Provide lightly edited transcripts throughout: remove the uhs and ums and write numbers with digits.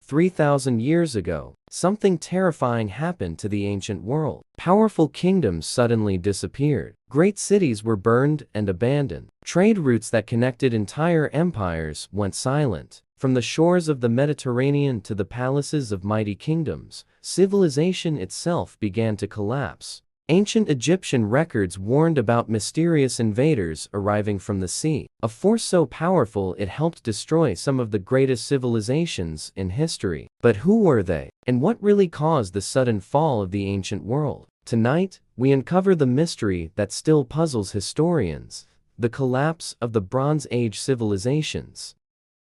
3,000 years ago, something terrifying happened to the ancient world. Powerful kingdoms suddenly disappeared. Great cities were burned and abandoned. Trade routes that connected entire empires went silent. From the shores of the Mediterranean to the palaces of mighty kingdoms, civilization itself began to collapse. Ancient Egyptian records warned about mysterious invaders arriving from the sea, a force so powerful it helped destroy some of the greatest civilizations in history. But who were they, and what really caused the sudden fall of the ancient world? Tonight, we uncover the mystery that still puzzles historians: the collapse of the Bronze Age civilizations.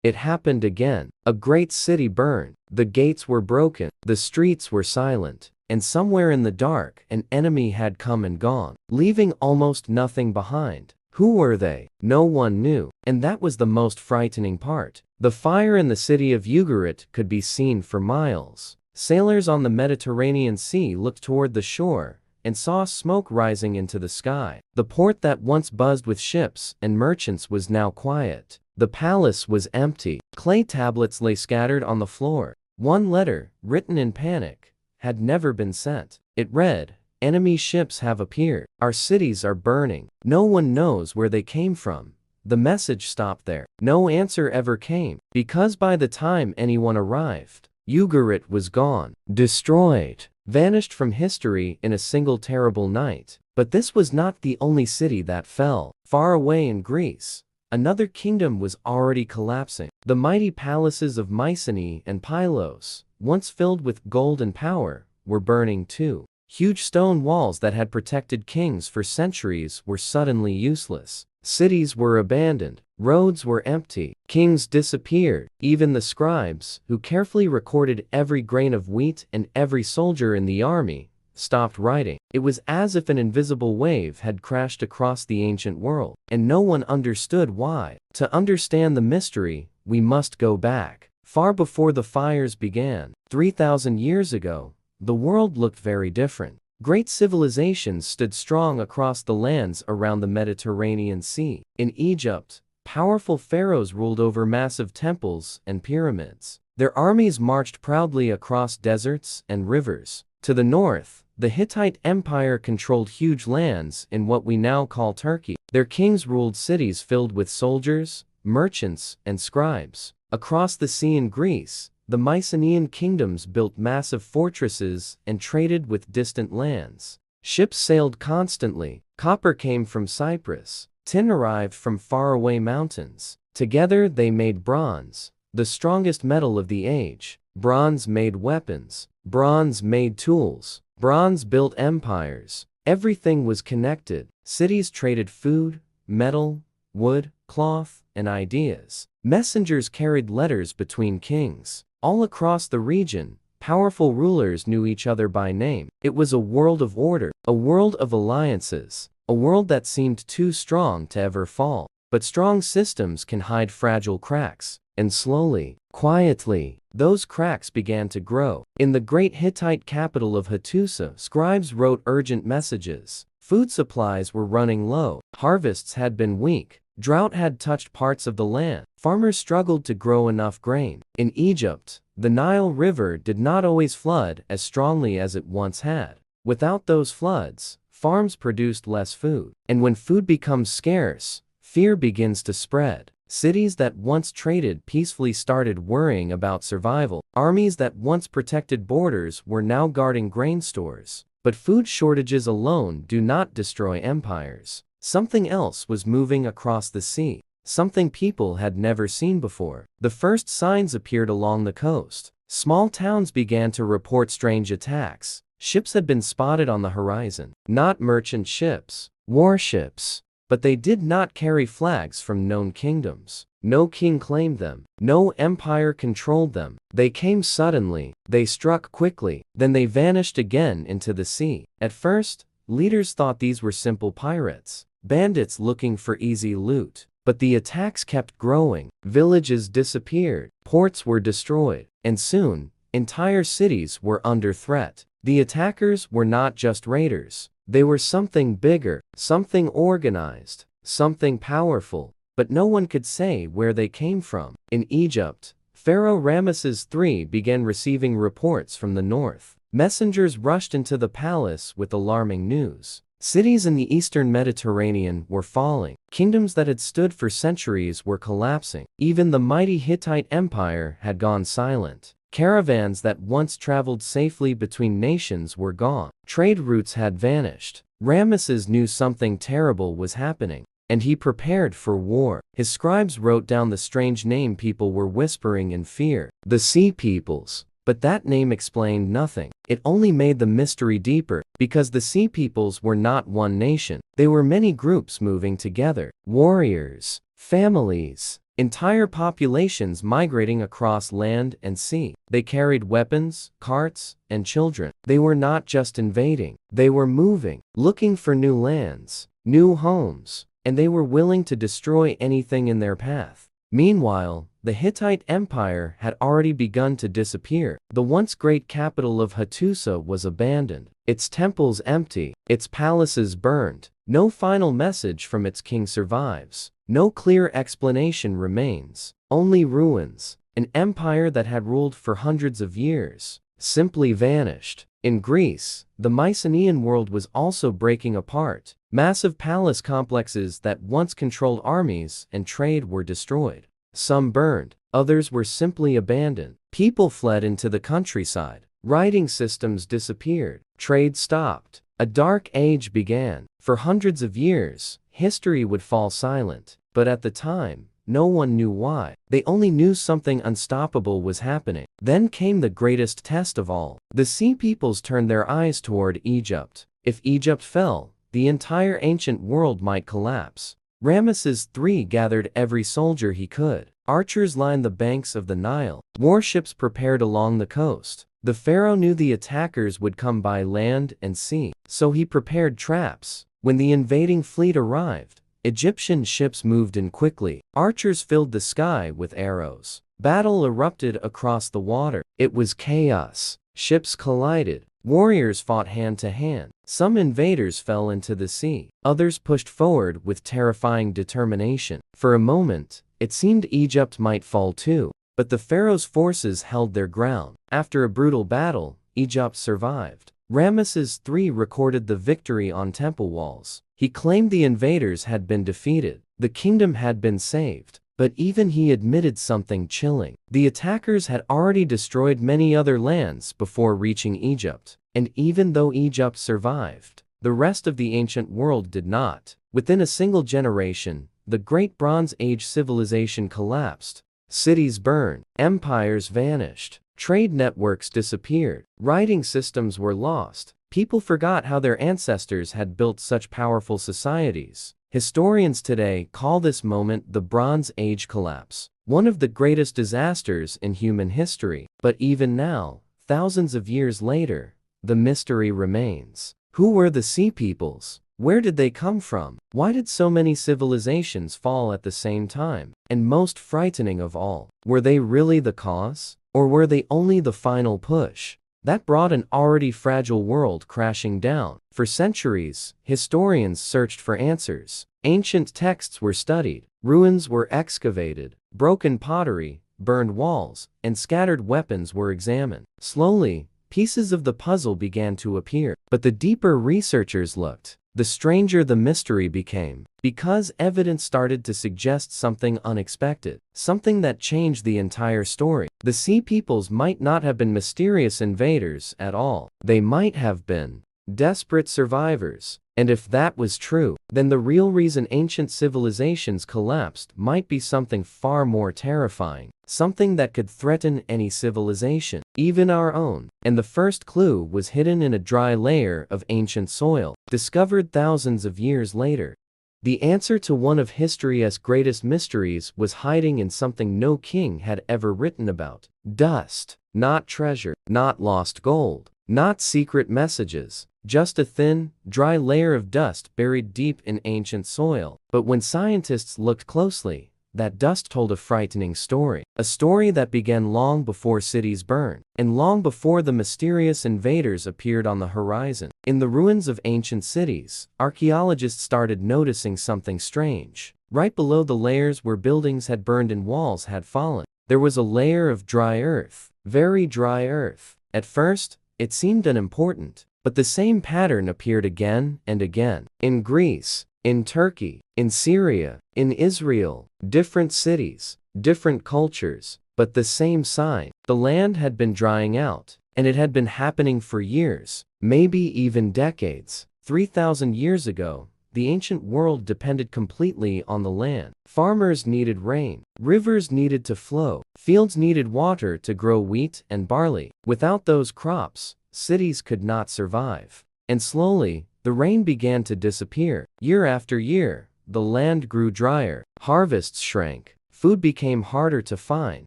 It happened again. A great city burned, the gates were broken, the streets were silent. And somewhere in the dark, an enemy had come and gone, leaving almost nothing behind. Who were they? No one knew, and that was the most frightening part. The fire in the city of Ugarit could be seen for miles. Sailors on the Mediterranean Sea looked toward the shore and saw smoke rising into the sky. The port that once buzzed with ships and merchants was now quiet. The palace was empty. Clay tablets lay scattered on the floor. One letter, written in panic, had never been sent. It read, "Enemy ships have appeared. Our cities are burning. No one knows where they came from." The message stopped there. No answer ever came, because by the time anyone arrived, Ugarit was gone, destroyed, vanished from history in a single terrible night. But this was not the only city that fell. Far away in Greece, another kingdom was already collapsing. The mighty palaces of Mycenaean and Pylos, once filled with gold and power, were burning too. Huge stone walls that had protected kings for centuries were suddenly useless. Cities were abandoned. Roads were empty. Kings disappeared. Even the scribes, who carefully recorded every grain of wheat and every soldier in the army, stopped writing. It was as if an invisible wave had crashed across the ancient world, and no one understood why. To understand the mystery, we must go back. Far before the fires began, 3,000 years ago, the world looked very different. Great civilizations stood strong across the lands around the Mediterranean Sea. In Egypt, powerful pharaohs ruled over massive temples and pyramids. Their armies marched proudly across deserts and rivers. To the north, the Hittite Empire controlled huge lands in what we now call Turkey. Their kings ruled cities filled with soldiers, merchants, and scribes. Across the sea in Greece, the Mycenaean kingdoms built massive fortresses and traded with distant lands. Ships sailed constantly. Copper came from Cyprus. Tin arrived from faraway mountains. Together they made bronze, the strongest metal of the age. Bronze made weapons. Bronze made tools. Bronze built empires. Everything was connected. Cities traded food, metal, wood, cloth, and ideas. Messengers carried letters between kings. All across the region, powerful rulers knew each other by name. It was a world of order, a world of alliances, a world that seemed too strong to ever fall. But strong systems can hide fragile cracks. And slowly, quietly, those cracks began to grow. In the great Hittite capital of Hattusa, scribes wrote urgent messages. Food supplies were running low. Harvests had been weak. Drought had touched parts of the land. Farmers struggled to grow enough grain. In Egypt, the Nile River did not always flood as strongly as it once had. Without those floods, farms produced less food. And when food becomes scarce, fear begins to spread. Cities that once traded peacefully started worrying about survival. Armies that once protected borders were now guarding grain stores. But food shortages alone do not destroy empires. Something else was moving across the sea. Something people had never seen before. The first signs appeared along the coast. Small towns began to report strange attacks. Ships had been spotted on the horizon. Not merchant ships, warships. But they did not carry flags from known kingdoms. No king claimed them. No empire controlled them. They came suddenly. They struck quickly. Then they vanished again into the sea. At first, leaders thought these were simple pirates, bandits looking for easy loot. But the attacks kept growing. Villages disappeared. Ports were destroyed. And soon, entire cities were under threat. The attackers were not just raiders. They were something bigger, something organized, something powerful. But no one could say where they came from. In Egypt, Pharaoh Ramesses III began receiving reports from the north. Messengers rushed into the palace with alarming news. Cities in the eastern Mediterranean were falling. Kingdoms that had stood for centuries were collapsing. Even the mighty Hittite Empire had gone silent. Caravans that once traveled safely between nations were gone. Trade routes had vanished. Ramesses knew something terrible was happening, and he prepared for war. His scribes wrote down the strange name people were whispering in fear: the seapeoples. But that name explained nothing. It only made the mystery deeper, because the seapeoples were not one nation. They were many groups moving together. Warriors, families, entire populations migrating across land and sea. They carried weapons, carts, and children. They were not just invading. They were moving, looking for new lands, new homes, and they were willing to destroy anything in their path. Meanwhile, the Hittite Empire had already begun to disappear. The once great capital of Hattusa was abandoned, its temples empty, its palaces burned. No final message from its king survives. No clear explanation remains. Only ruins. An empire that had ruled for hundreds of years simply vanished. In Greece, the Mycenaean world was also breaking apart. Massive palace complexes that once controlled armies and trade were destroyed. Some burned, others were simply abandoned. People fled into the countryside. Writing systems disappeared. Trade stopped. A dark age began. For hundreds of years, history would fall silent. But at the time, no one knew why. They only knew something unstoppable was happening. Then came the greatest test of all. The sea peoples turned their eyes toward Egypt. If Egypt fell, the entire ancient world might collapse. Ramesses III gathered every soldier he could. Archers lined the banks of the Nile. Warships prepared along the coast. The pharaoh knew the attackers would come by land and sea, so he prepared traps. When the invading fleet arrived, Egyptian ships moved in quickly. Archers filled the sky with arrows. Battle erupted across the water. It was chaos. Ships collided. Warriors fought hand to hand. Some invaders fell into the sea. Others pushed forward with terrifying determination. For a moment, it seemed Egypt might fall too. But the pharaoh's forces held their ground. After a brutal battle, Egypt survived. Ramesses III recorded the victory on temple walls. He claimed the invaders had been defeated. The kingdom had been saved. But even he admitted something chilling. The attackers had already destroyed many other lands before reaching Egypt. And even though Egypt survived, the rest of the ancient world did not. Within a single generation, the Great Bronze Age civilization collapsed. Cities burned. Empires vanished. Trade networks disappeared. Writing systems were lost. People forgot how their ancestors had built such powerful societies. Historians today call this moment the Bronze Age collapse, one of the greatest disasters in human history. But even now, thousands of years later, the mystery remains. Who were the sea peoples? Where did they come from? Why did so many civilizations fall at the same time? And most frightening of all, were they really the cause? Or were they only the final push that brought an already fragile world crashing down? For centuries, historians searched for answers. Ancient texts were studied, ruins were excavated, broken pottery, burned walls, and scattered weapons were examined. Slowly, pieces of the puzzle began to appear. But the deeper researchers looked, the stranger the mystery became, because evidence started to suggest something unexpected, something that changed the entire story. The sea peoples might not have been mysterious invaders at all. They might have been desperate survivors. And if that was true, then the real reason ancient civilizations collapsed might be something far more terrifying, something that could threaten any civilization, even our own. And the first clue was hidden in a dry layer of ancient soil, discovered thousands of years later. The answer to one of history's greatest mysteries was hiding in something no king had ever written about. Dust. Not treasure, not lost gold, not secret messages. Just a thin, dry layer of dust buried deep in ancient soil. But when scientists looked closely, that dust told a frightening story. A story that began long before cities burned, and long before the mysterious invaders appeared on the horizon. In the ruins of ancient cities, archaeologists started noticing something strange. Right below the layers where buildings had burned and walls had fallen, There was a layer of dry earth, very dry earth. At first, it seemed unimportant, but the same pattern appeared again and again. In Greece, in Turkey, in Syria, in Israel, different cities, different cultures, but the same sign. The land had been drying out, and it had been happening for years, maybe even decades. 3,000 years ago, the ancient world depended completely on the land. Farmers needed rain, rivers needed to flow, fields needed water to grow wheat and barley. Without those crops, cities could not survive. And slowly, the rain began to disappear. Year after year, the land grew drier, harvests shrank, food became harder to find.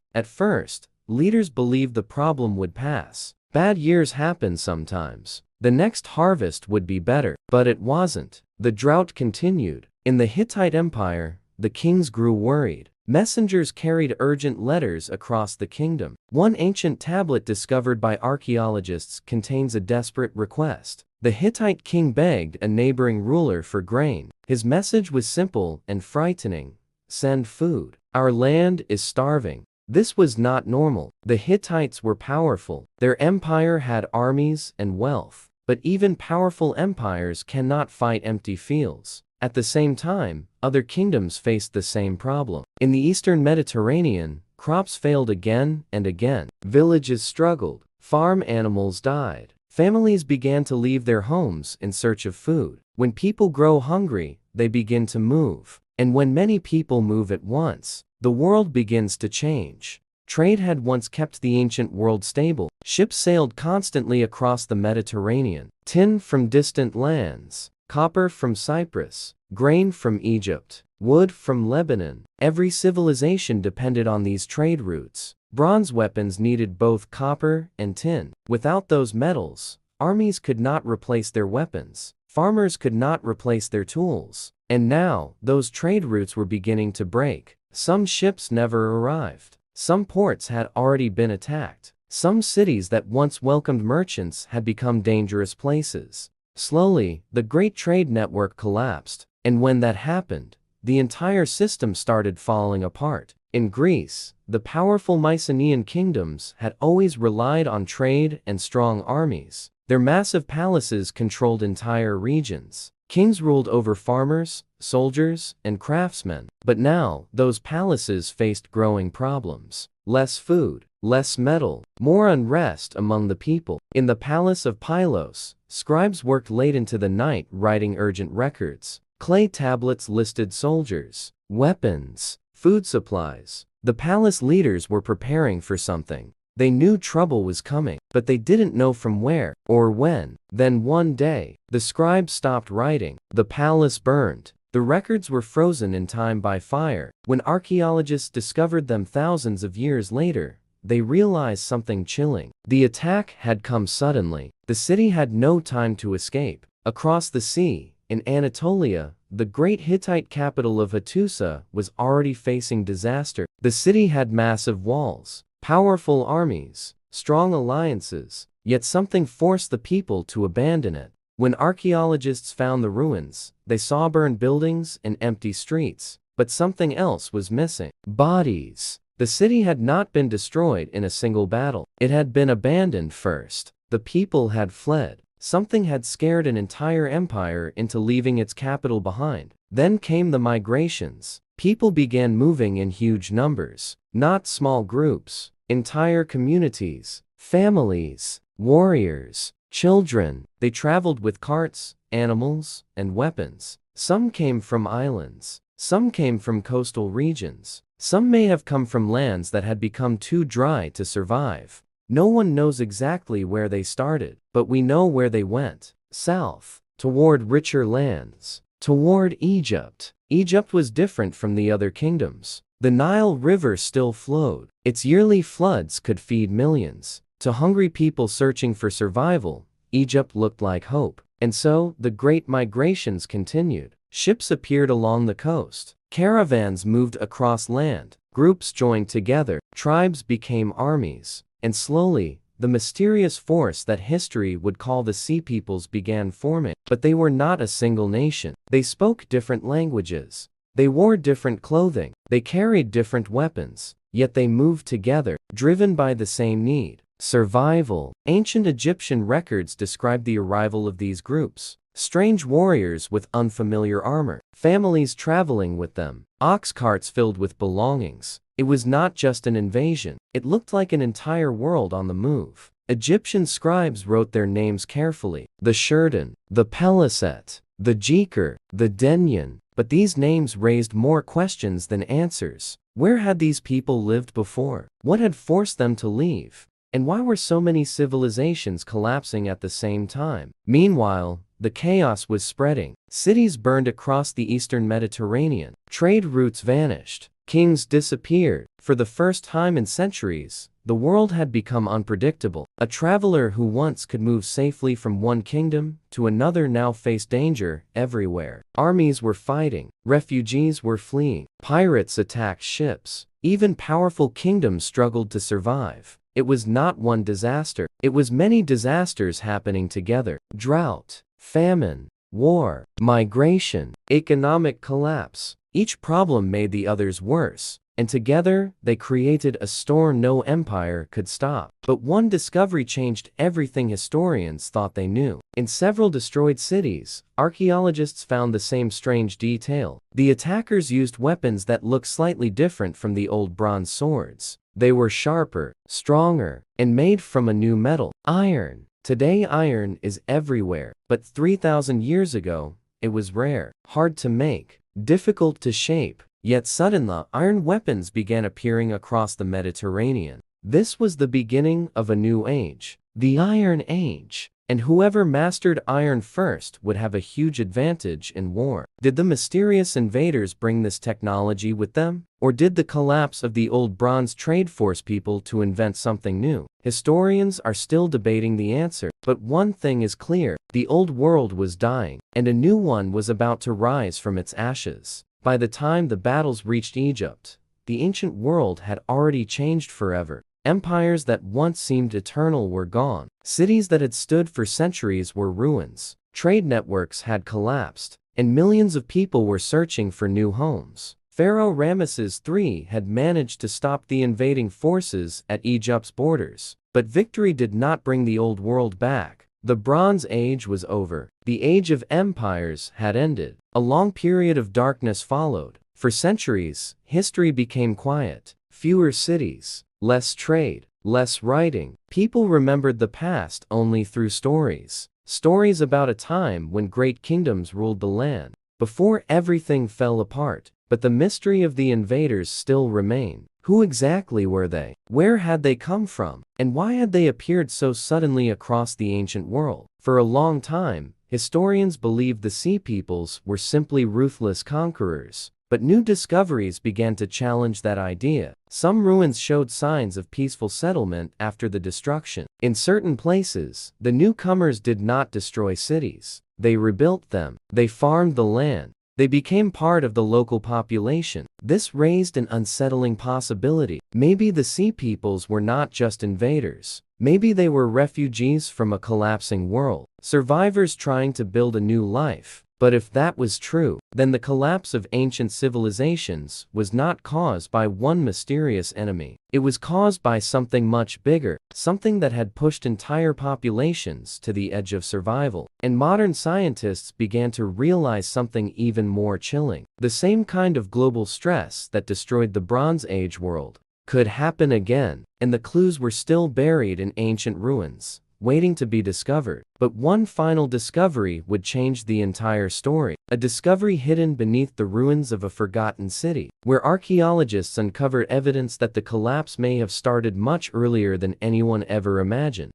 At first, leaders believed the problem would pass. Bad years happen sometimes. The next harvest would be better, but it wasn't. The drought continued. In the Hittite Empire, the kings grew worried. Messengers carried urgent letters across the kingdom. One ancient tablet discovered by archaeologists contains a desperate request. The Hittite king begged a neighboring ruler for grain. His message was simple and frightening. Send food. Our land is starving. This was not normal. The Hittites were powerful. Their empire had armies and wealth. But even powerful empires cannot fight empty fields. At the same time, other kingdoms faced the same problem. In the eastern Mediterranean, crops failed again and again. Villages struggled. Farm animals died. Families began to leave their homes in search of food. When people grow hungry, they begin to move. And when many people move at once, the world begins to change. Trade had once kept the ancient world stable. Ships sailed constantly across the Mediterranean. Tin from distant lands, copper from Cyprus, grain from Egypt, wood from Lebanon. Every civilization depended on these trade routes. Bronze weapons needed both copper and tin. Without those metals, armies could not replace their weapons. Farmers could not replace their tools. And now, those trade routes were beginning to break. Some ships never arrived. Some ports had already been attacked. Some cities that once welcomed merchants had become dangerous places. Slowly, the great trade network collapsed, and when that happened, the entire system started falling apart. In Greece, the powerful Mycenaean kingdoms had always relied on trade and strong armies. Their massive palaces controlled entire regions. Kings ruled over farmers, soldiers, and craftsmen. But now, those palaces faced growing problems. Less food, less metal, more unrest among the people. In the palace of Pylos, scribes worked late into the night writing urgent records. Clay tablets listed soldiers, weapons, food supplies. The palace leaders were preparing for something. They knew trouble was coming, but they didn't know from where or when. Then one day, the scribes stopped writing. The palace burned. The records were frozen in time by fire. When archaeologists discovered them thousands of years later, they realized something chilling. The attack had come suddenly. The city had no time to escape. Across the sea, in Anatolia, the great Hittite capital of Hattusa was already facing disaster. The city had massive walls, powerful armies, strong alliances, yet something forced the people to abandon it. When archaeologists found the ruins, they saw burned buildings and empty streets, but something else was missing. Bodies. The city had not been destroyed in a single battle. It had been abandoned first. The people had fled. Something had scared an entire empire into leaving its capital behind. Then came the migrations. People began moving in huge numbers, not small groups. Entire communities, families, warriors, children. They traveled with carts, animals, and weapons. Some came from islands. Some came from coastal regions. Some may have come from lands that had become too dry to survive. No one knows exactly where they started, but we know where they went. South, toward richer lands, toward Egypt. Egypt was different from the other kingdoms. The Nile River still flowed. Its yearly floods could feed millions. To hungry people searching for survival, Egypt looked like hope. And so, the great migrations continued. Ships appeared along the coast. Caravans moved across land. Groups joined together. Tribes became armies. And slowly, the mysterious force that history would call the seapeoples began forming. But they were not a single nation. They spoke different languages. They wore different clothing, they carried different weapons, yet they moved together, driven by the same need: survival. Ancient Egyptian records describe the arrival of these groups: strange warriors with unfamiliar armor, families traveling with them, ox carts filled with belongings. It was not just an invasion, it looked like an entire world on the move. Egyptian scribes wrote their names carefully: the Shurdan, the Peliset, the Jeker, the Denyen. But these names raised more questions than answers. Where had these people lived before? What had forced them to leave? And why were so many civilizations collapsing at the same time? Meanwhile, the chaos was spreading. Cities burned across the eastern Mediterranean. Trade routes vanished. Kings disappeared. For the first time in centuries, the world had become unpredictable. A traveler who once could move safely from one kingdom to another now faced danger everywhere. Armies were fighting. Refugees were fleeing. Pirates attacked ships. Even powerful kingdoms struggled to survive. It was not one disaster. It was many disasters happening together: drought, famine, war, migration, economic collapse. Each problem made the others worse, and together they created a storm no empire could stop. But one discovery changed everything historians thought they knew. In several destroyed cities, archaeologists found the same strange detail: the attackers used weapons that looked slightly different from the old bronze swords. They were sharper, stronger, and made from a new metal: iron. Today iron is everywhere, but 3,000 years ago, it was rare, hard to make, difficult to shape. Yet suddenly, iron weapons began appearing across the Mediterranean. This was the beginning of a new age, the Iron Age. And whoever mastered iron first would have a huge advantage in war. Did the mysterious invaders bring this technology with them? Or did the collapse of the old bronze trade force people to invent something new? Historians are still debating the answer, but one thing is clear: the old world was dying, and a new one was about to rise from its ashes. By the time the battles reached Egypt, the ancient world had already changed forever. Empires that once seemed eternal were gone. Cities that had stood for centuries were ruins. Trade networks had collapsed, and millions of people were searching for new homes. Pharaoh Ramesses III had managed to stop the invading forces at Egypt's borders, but victory did not bring the old world back. The Bronze Age was over. The Age of Empires had ended. A long period of darkness followed. For centuries, history became quiet. Fewer cities, less trade, less writing. People remembered the past only through stories. Stories about a time when great kingdoms ruled the land, before everything fell apart. But the mystery of the invaders still remained. Who exactly were they? Where had they come from? And why had they appeared so suddenly across the ancient world? For a long time, historians believed the seapeoples were simply ruthless conquerors. But new discoveries began to challenge that idea. Some ruins showed signs of peaceful settlement after the destruction. In certain places, the newcomers did not destroy cities. They rebuilt them. They farmed the land. They became part of the local population. This raised an unsettling possibility. Maybe the seapeoples were not just invaders. Maybe they were refugees from a collapsing world, survivors trying to build a new life. But if that was true, then the collapse of ancient civilizations was not caused by one mysterious enemy. It was caused by something much bigger, something that had pushed entire populations to the edge of survival. And modern scientists began to realize something even more chilling. The same kind of global stress that destroyed the Bronze Age world could happen again, and the clues were still buried in ancient ruins, waiting to be discovered. But one final discovery would change the entire story. A discovery hidden beneath the ruins of a forgotten city, where archaeologists uncovered evidence that the collapse may have started much earlier than anyone ever imagined.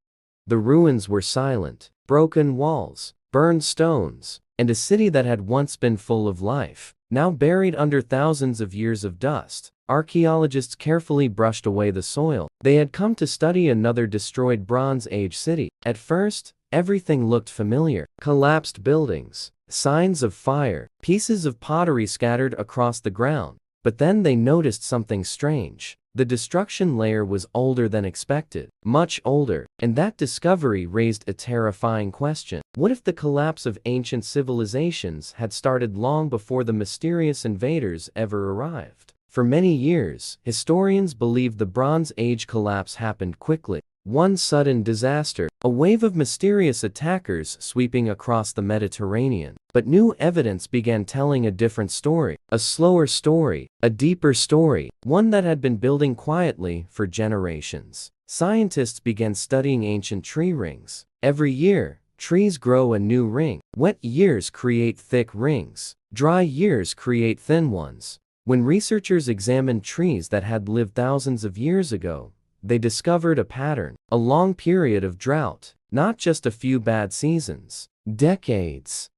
The ruins were silent: broken walls, burned stones, and a city that had once been full of life, now buried under thousands of years of dust. Archaeologists carefully brushed away the soil. They had come to study another destroyed Bronze Age city. At first, everything looked familiar: collapsed buildings, signs of fire, pieces of pottery scattered across the ground. But then they noticed something strange. The destruction layer was older than expected, much older, and that discovery raised a terrifying question. What if the collapse of ancient civilizations had started long before the mysterious invaders ever arrived? For many years, historians believed the Bronze Age collapse happened quickly. One sudden disaster, a wave of mysterious attackers sweeping across the Mediterranean. But new evidence began telling a different story, a slower story, a deeper story, one that had been building quietly for generations. Scientists began studying ancient tree rings. Every year, trees grow a new ring. Wet years create thick rings. Dry years create thin ones. When researchers examined trees that had lived thousands of years ago, they discovered a pattern, a long period of drought, not just a few bad seasons. Decades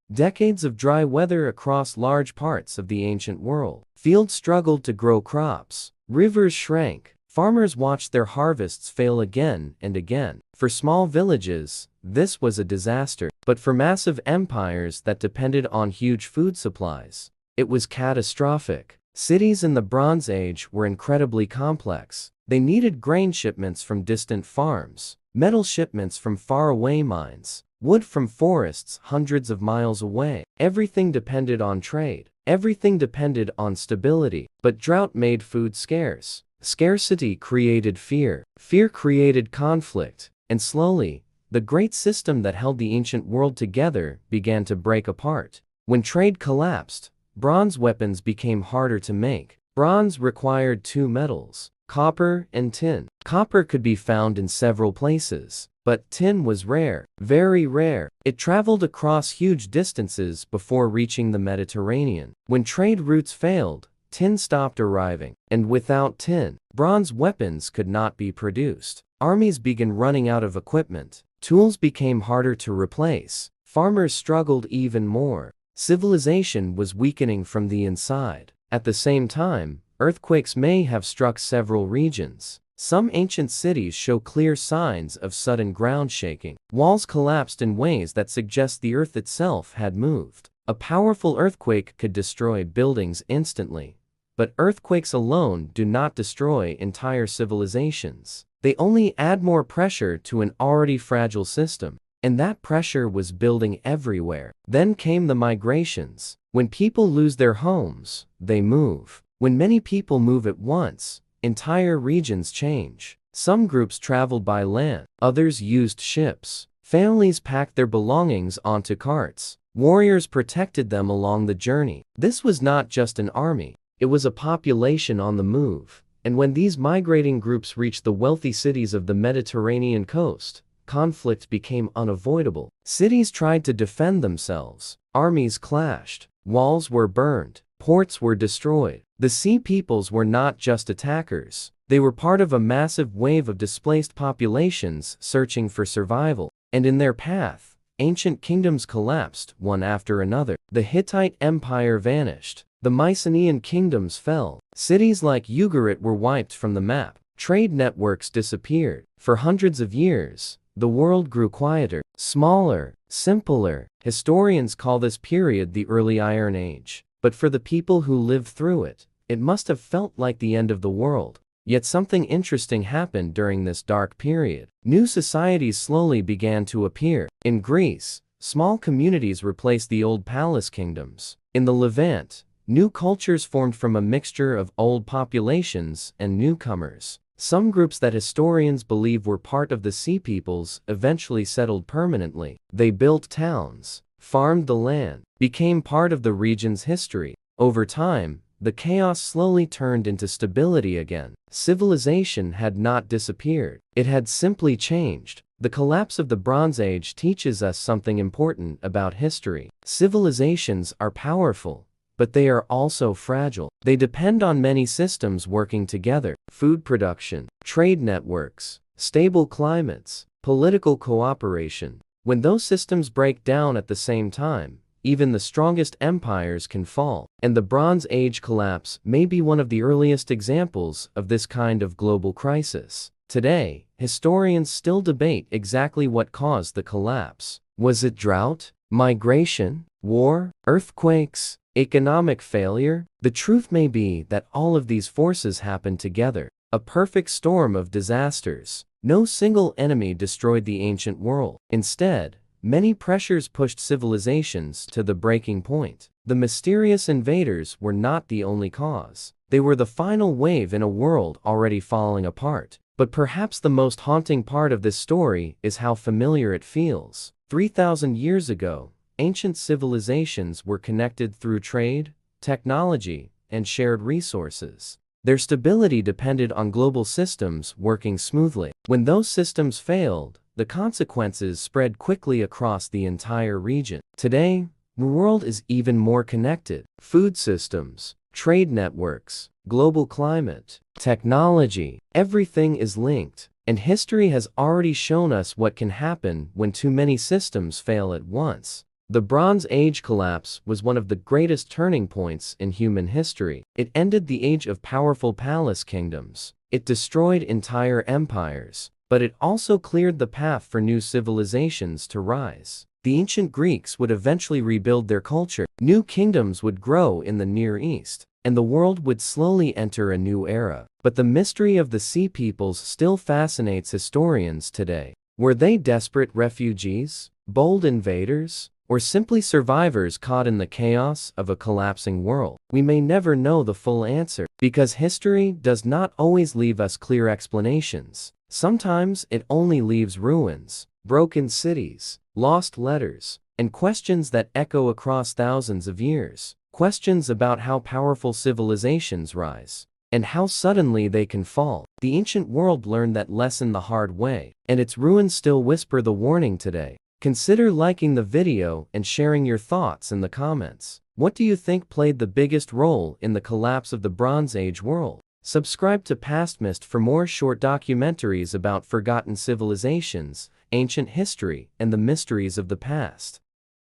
of dry weather across large parts of the ancient world. Fields struggled to grow crops. Rivers shrank. Farmers watched their harvests fail again and again. For small villages, this was a disaster. But for massive empires that depended on huge food supplies, it was catastrophic. Cities in the Bronze Age were incredibly complex. They needed grain shipments from distant farms, metal shipments from faraway mines, wood from forests hundreds of miles away. Everything depended on trade. Everything depended on stability. But drought made food scarce. Scarcity created fear. Fear created conflict. And slowly, the great system that held the ancient world together began to break apart. When trade collapsed, bronze weapons became harder to make. Bronze required two metals, copper and tin. Copper could be found in several places, but tin was rare, very rare. It traveled across huge distances before reaching the Mediterranean. When trade routes failed, tin stopped arriving, and without tin, bronze weapons could not be produced. Armies began running out of equipment. Tools became harder to replace. Farmers struggled even more. Civilization was weakening from the inside. At the same time, earthquakes may have struck several regions. Some ancient cities show clear signs of sudden ground shaking. Walls collapsed in ways that suggest the earth itself had moved. A powerful earthquake could destroy buildings instantly. But earthquakes alone do not destroy entire civilizations. They only add more pressure to an already fragile system. And that pressure was building everywhere. Then came the migrations. When people lose their homes, they move. When many people move at once, entire regions change. Some groups traveled by land, others used ships. Families packed their belongings onto carts. Warriors protected them along the journey. This was not just an army, it was a population on the move. And when these migrating groups reached the wealthy cities of the Mediterranean coast, conflict became unavoidable. Cities tried to defend themselves. Armies clashed. Walls were burned. Ports were destroyed. The sea peoples were not just attackers. They were part of a massive wave of displaced populations searching for survival. And in their path, ancient kingdoms collapsed one after another. The Hittite Empire vanished. The Mycenaean kingdoms fell. Cities like Ugarit were wiped from the map. Trade networks disappeared. For hundreds of years, the world grew quieter, smaller, simpler. Historians call this period the Early Iron Age. But for the people who lived through it, it must have felt like the end of the world. Yet something interesting happened during this dark period. New societies slowly began to appear. In Greece, small communities replaced the old palace kingdoms. In the Levant, new cultures formed from a mixture of old populations and newcomers. Some groups that historians believe were part of the sea peoples eventually settled permanently. They built towns, farmed the land, became part of the region's history. Over time, the chaos slowly turned into stability again. Civilization had not disappeared. It had simply changed. The collapse of the Bronze Age teaches us something important about history. Civilizations are powerful, but they are also fragile. They depend on many systems working together: food production, trade networks, stable climates, political cooperation. When those systems break down at the same time, even the strongest empires can fall. And the Bronze Age collapse may be one of the earliest examples of this kind of global crisis. Today, historians still debate exactly what caused the collapse. Was it drought, migration, war, earthquakes, economic failure? The truth may be that all of these forces happened together. a perfect storm of disasters. No single enemy destroyed the ancient world. Instead, many pressures pushed civilizations to the breaking point. The mysterious invaders were not the only cause. They were the final wave in a world already falling apart. But perhaps the most haunting part of this story is how familiar it feels. 3,000 years ago, ancient civilizations were connected through trade, technology, and shared resources. Their stability depended on global systems working smoothly. When those systems failed, the consequences spread quickly across the entire region. Today, the world is even more connected. Food systems, trade networks, global climate, technology, everything is linked. And history has already shown us what can happen when too many systems fail at once. The Bronze Age collapse was one of the greatest turning points in human history. It ended the age of powerful palace kingdoms. It destroyed entire empires. But it also cleared the path for new civilizations to rise. The ancient Greeks would eventually rebuild their culture. New kingdoms would grow in the Near East, and the world would slowly enter a new era. But the mystery of the Sea Peoples still fascinates historians today. Were they desperate refugees, bold invaders, or simply survivors caught in the chaos of a collapsing world? We may never know the full answer, because history does not always leave us clear explanations. Sometimes it only leaves ruins, broken cities, lost letters, and questions that echo across thousands of years. Questions about how powerful civilizations rise, and how suddenly they can fall. The ancient world learned that lesson the hard way, and its ruins still whisper the warning today. Consider liking the video and sharing your thoughts in the comments. What do you think played the biggest role in the collapse of the Bronze Age world? Subscribe to Pastmist for more short documentaries about forgotten civilizations, ancient history, and the mysteries of the past.